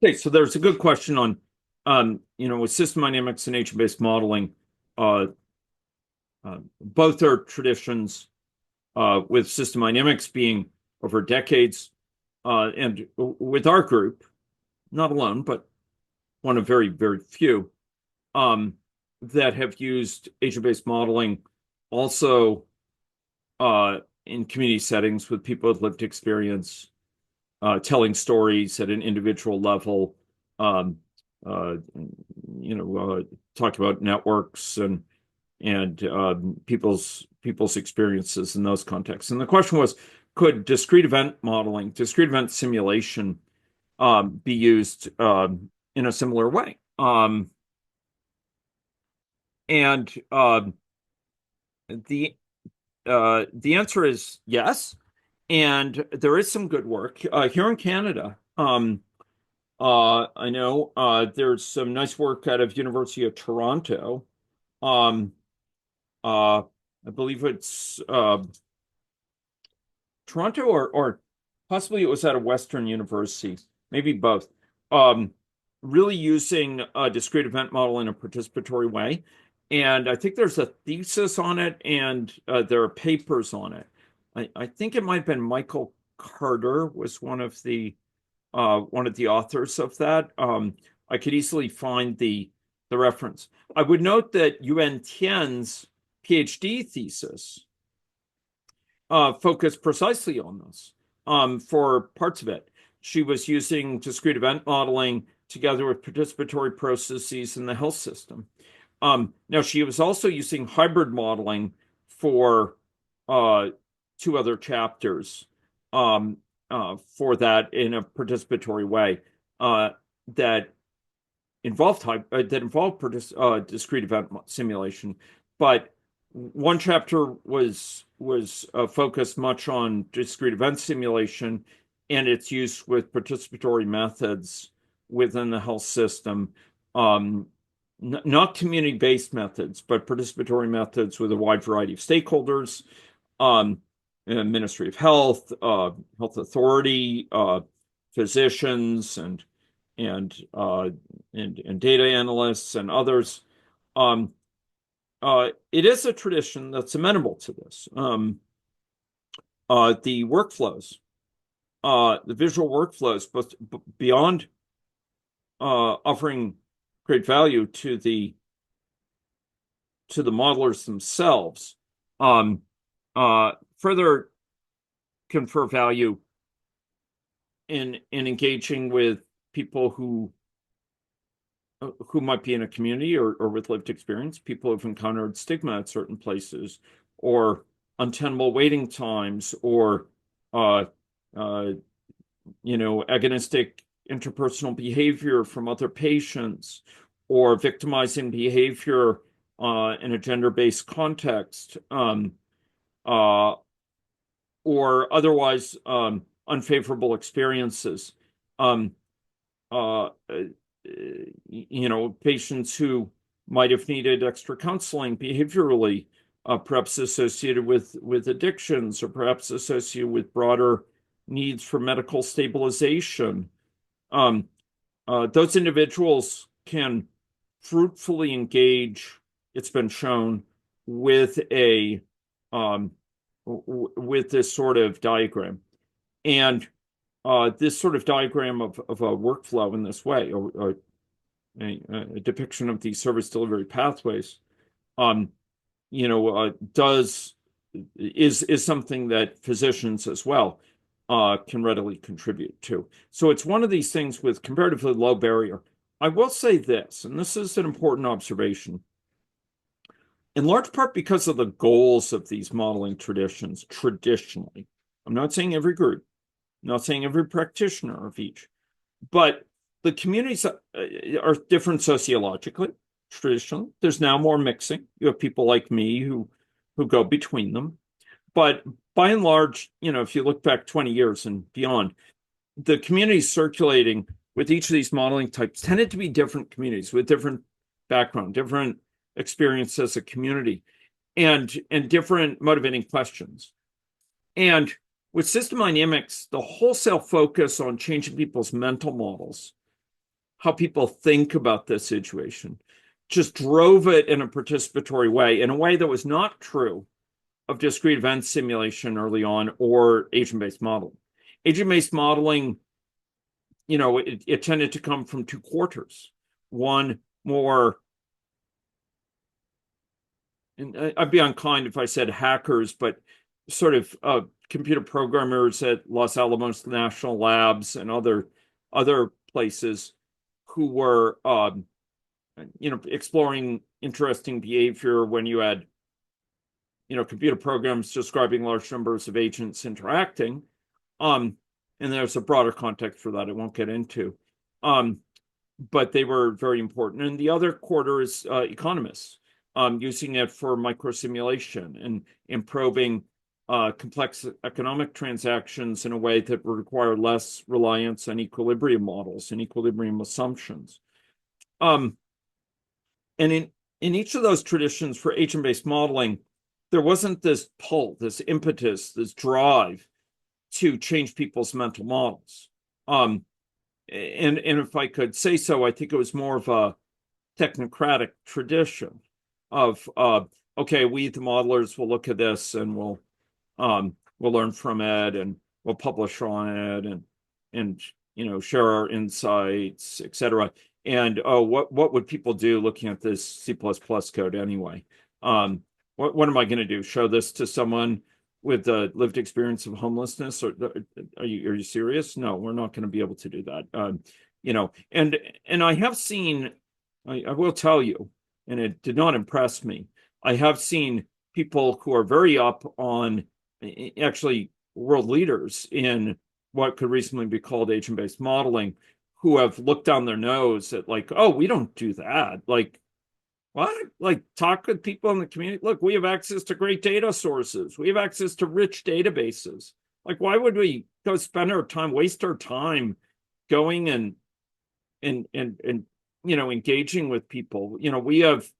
Okay, so there's a good question on, with system dynamics and agent-based modeling. Uh, Both are traditions, with system dynamics being over decades, and with our group, not alone, but one of very, very few, um, that have used agent-based modeling also in community settings with people with lived experience, telling stories at an individual level, um, uh, talk about networks and people's experiences in those contexts. And the question was, could discrete event modeling, discrete event simulation, be used in a similar way? And the the answer is yes. And there is some good work here in Canada. I know there's some nice work out of University of Toronto. Um, I believe it's Toronto or possibly it was at a Western university, maybe both. Um, Really using a discrete event model in a participatory way. And I think there's a thesis on it and there are papers on it. I think it might have been Michael Carter was one of the authors of that. I could easily find the reference. I would note that Yuan Tian's PhD thesis focused precisely on this for parts of it. She was using discrete event modeling together with participatory processes in the health system. Now, she was also using hybrid modeling for two other chapters for that in a participatory way that involved discrete event simulation, but one chapter was focused much on discrete event simulation and its use with participatory methods within the health system, not community-based methods, but participatory methods with a wide variety of stakeholders, Ministry of Health, Health Authority, physicians, and data analysts and others. It is a tradition that's amenable to this. The workflows, the visual workflows, but beyond offering great value to the modelers themselves, further confer value in engaging with people who might be in a community or with lived experience, people who've encountered stigma at certain places, or untenable waiting times, or agonistic interpersonal behavior from other patients, or victimizing behavior in a gender-based context, or otherwise unfavorable experiences. Patients who might have needed extra counseling behaviorally, perhaps associated with addictions, or perhaps associated with broader needs for medical stabilization. Those individuals can fruitfully engage, it's been shown, with with this sort of diagram. And this sort of diagram of a workflow in this way, or a depiction of these service delivery pathways, is something that physicians as well can readily contribute to. So it's one of these things with comparatively low barrier. I will say this, and this is an important observation, in large part because of the goals of these modeling traditions traditionally. I'm not saying every group, I'm not saying every practitioner of each, but the communities are different sociologically, traditionally. There's now more mixing. You have people like me who go between them. But by and large, if you look back 20 years and beyond, the communities circulating with each of these modeling types tended to be different communities with different background, different experience as a community, and different motivating questions. And with system dynamics, the wholesale focus on changing people's mental models how people think about this situation, just drove it in a participatory way, in a way that was not true of discrete event simulation early on or agent-based modeling. Agent-based modeling, it tended to come from two quarters. One more, and I'd be unkind if I said hackers, but sort of computer programmers at Los Alamos National Labs and other places who were exploring interesting behavior when you had computer programs describing large numbers of agents interacting. And there's a broader context for that I won't get into. But they were very important. And the other quarter is economists using it for microsimulation and probing complex economic transactions in a way that would require less reliance on equilibrium models and equilibrium assumptions. And in each of those traditions for agent-based modeling, there wasn't this pull, this impetus, this drive to change people's mental models. And if I could say so, I think it was more of a technocratic tradition of okay, we the modelers will look at this and we'll learn from it and we'll publish on it and share our insights, etc. And what would people do looking at this C++ code anyway? What am I going to do? Show this to someone with the lived experience of homelessness? Or are you serious? No, we're not going to be able to do that. And I have seen, I will tell you, and it did not impress me. I have seen people who are very up on, actually world leaders in what could reasonably be called agent-based modeling, who have looked down their nose at like, oh, we don't do that. Like, what? Like, talk with people in the community. Look, we have access to great data sources. We have access to rich databases. Like, why would we go spend our time, waste our time going and engaging with people? We have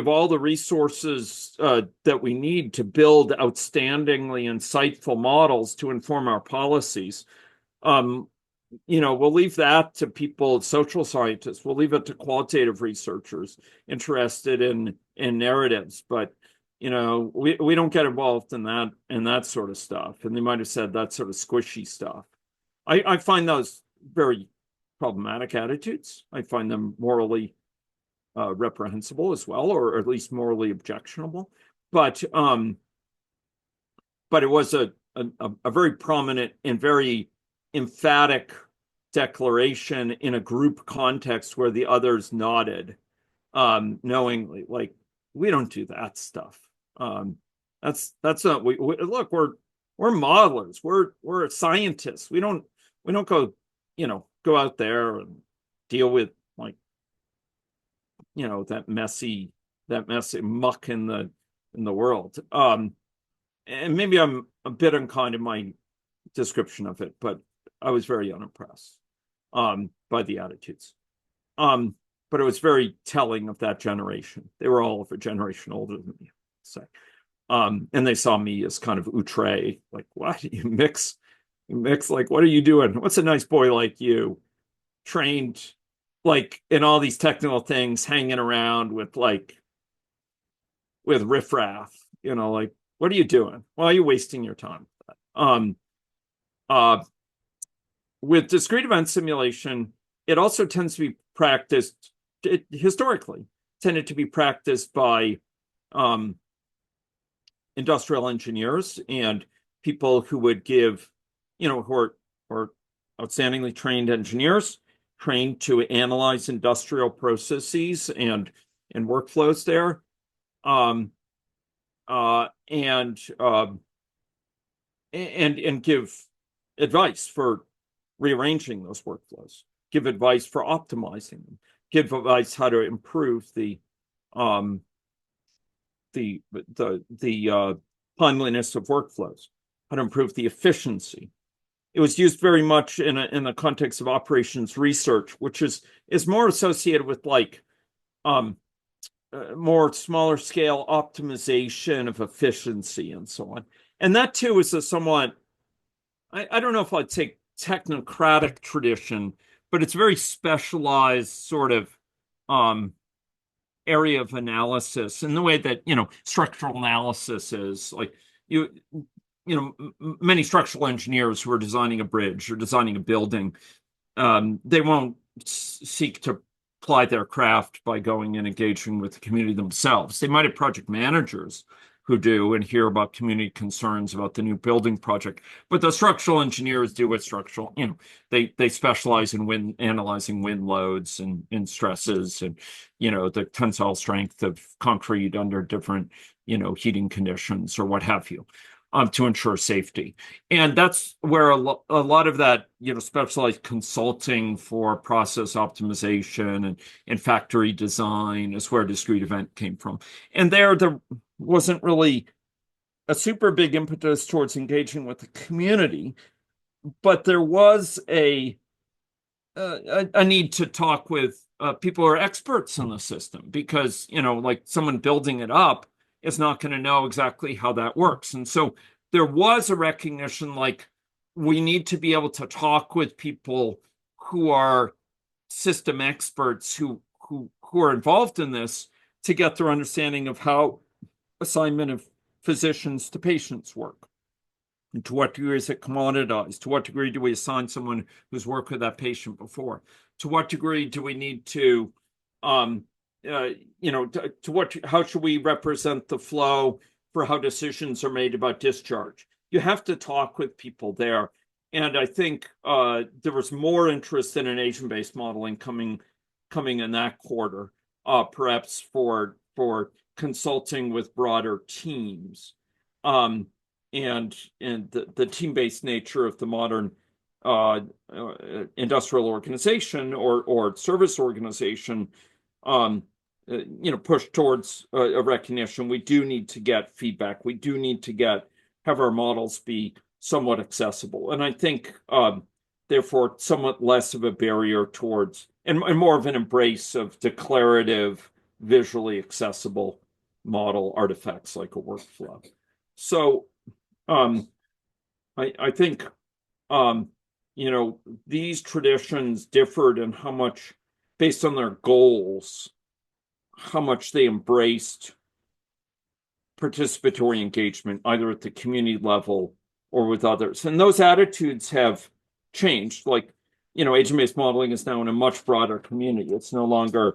all the resources that we need to build outstandingly insightful models to inform our policies. We'll leave that to people, social scientists. We'll leave it to qualitative researchers interested in narratives. But we don't get involved in that sort of stuff. And they might have said that sort of squishy stuff. I find those very problematic attitudes. I find them morally reprehensible as well, or at least morally objectionable. But it was a very prominent and very emphatic declaration in a group context where the others nodded knowingly, like, we don't do that stuff. That's not look, we're modelers, we're scientists. We don't go out there and deal with like that messy muck in the world. And maybe I'm a bit unkind in my description of it, but I was very unimpressed by the attitudes. But it was very telling of that generation. They were all of a generation older than me, say. And they saw me as kind of outre, like, what? You mix, like, what are you doing? What's a nice boy like you, trained like in all these technical things, hanging around with riffraff, like, what are you doing? Why are you wasting your time? With discrete event simulation, it also tends to be practiced, historically, tended to be practiced by industrial engineers and people who would give, who are outstandingly trained engineers, trained to analyze industrial processes and workflows there, and give advice for rearranging those workflows, give advice for optimizing them, give advice how to improve the timeliness of workflows, how to improve the efficiency. It was used very much in the context of operations research, which is more associated with like more smaller scale optimization of efficiency and so on. And that too is a somewhat, I don't know if I'd say technocratic tradition, but it's very specialized sort of area of analysis in the way that, structural analysis is. Like you, many structural engineers who are designing a bridge or designing a building, they won't seek to apply their craft by going and engaging with the community themselves. They might have project managers who do and hear about community concerns about the new building project. But the structural engineers do what structural, they specialize in analyzing wind loads and stresses and, the tensile strength of concrete under different, heating conditions or what have you, to ensure safety. And that's where a lot of that, specialized consulting for process optimization and factory design is where discrete event came from. And there wasn't really a super big impetus towards engaging with the community, but there was a need to talk with people who are experts in the system, because, like someone building it up is not going to know exactly how that works. And so there was a recognition, like, we need to be able to talk with people who are system experts who are involved in this to get their understanding of how assignment of physicians to patients work. And to what degree is it commoditized? To what degree do we assign someone who's worked with that patient before? To what degree do we need to, how should we represent the flow for how decisions are made about discharge? You have to talk with people there. And I think there was more interest in an Asian-based modeling coming in that quarter, perhaps for consulting with broader teams. And the team-based nature of the modern industrial organization or service organization, push towards a recognition. We do need to get feedback. We do need to have our models be somewhat accessible. And I think, therefore, somewhat less of a barrier towards, and more of an embrace of declarative, visually accessible model artifacts like a workflow. So I think, these traditions differed in how much, based on their goals, how much they embraced participatory engagement, either at the community level or with others. And those attitudes have changed. Like, agent-based modeling is now in a much broader community. It's no longer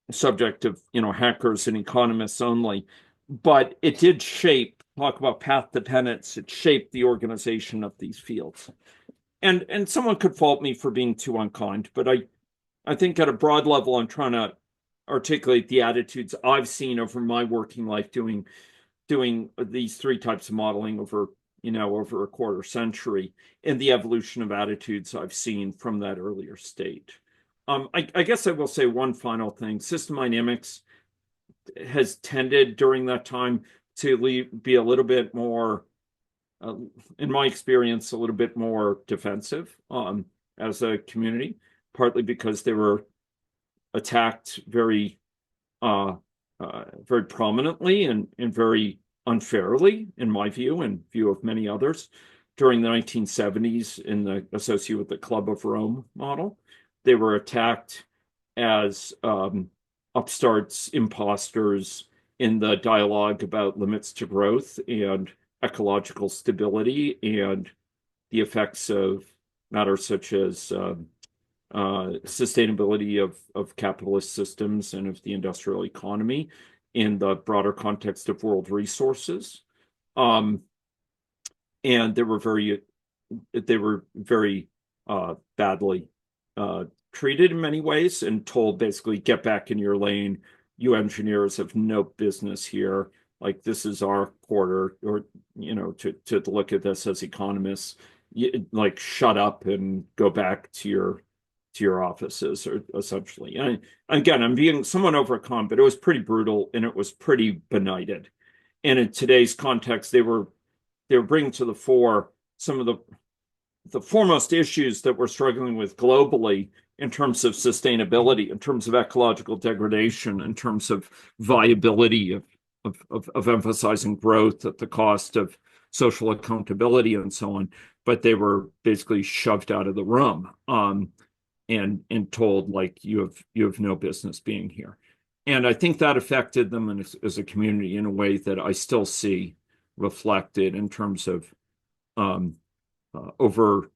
a subject of, hackers and economists only. But it did talk about path dependence, it shaped the organization of these fields. And someone could fault me for being too unkind, but I think at a broad level, I'm trying to articulate the attitudes I've seen over my working life doing these three types of modeling over a quarter century, and the evolution of attitudes I've seen from that earlier state. I guess I will say one final thing. System dynamics has tended during that time to be a little bit more, in my experience, a little bit more defensive as a community, partly because they were attacked very prominently and very unfairly, in my view, and view of many others, during the 1970s associated with the Club of Rome model. They were attacked as upstarts, imposters in the dialogue about limits to growth and ecological stability and the effects of matters such as sustainability of capitalist systems and of the industrial economy in the broader context of world resources. And they were very badly treated in many ways and told basically, get back in your lane. You engineers have no business here. Like, this is our quarter, or, to look at this as economists, like, shut up and go back to your offices, or essentially. And again, I'm being somewhat overcome, but it was pretty brutal and it was pretty benighted. And in today's context, they were bringing to the fore some of the foremost issues that we're struggling with globally in terms of sustainability, in terms of ecological degradation, in terms of viability of emphasizing growth at the cost of social accountability and so on. But they were basically shoved out of the room. and told like you have no business being here. And I think that affected them as a community in a way that I still see reflected in terms of over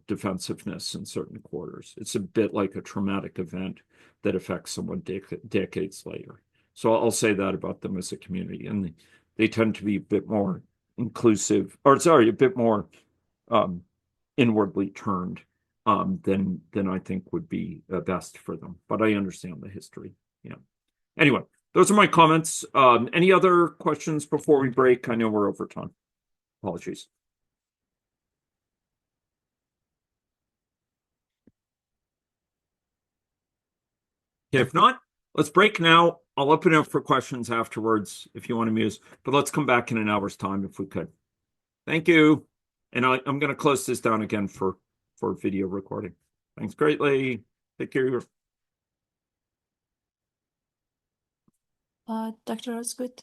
defensiveness in certain quarters. It's a bit like a traumatic event that affects someone decades later. So I'll say that about them as a community, and they tend to be a bit more inclusive, or sorry, a bit more inwardly turned than I think would be best for them. But I understand the history. Yeah. Anyway, those are my comments. Any other questions before we break? I know we're over time. Apologies. If not, let's break now. I'll open it up for questions afterwards if you want to muse, but let's come back in an hour's time if we could. Thank you. And I'm going to close this down again for video recording. Thanks greatly. Take care. Dr. Osgood.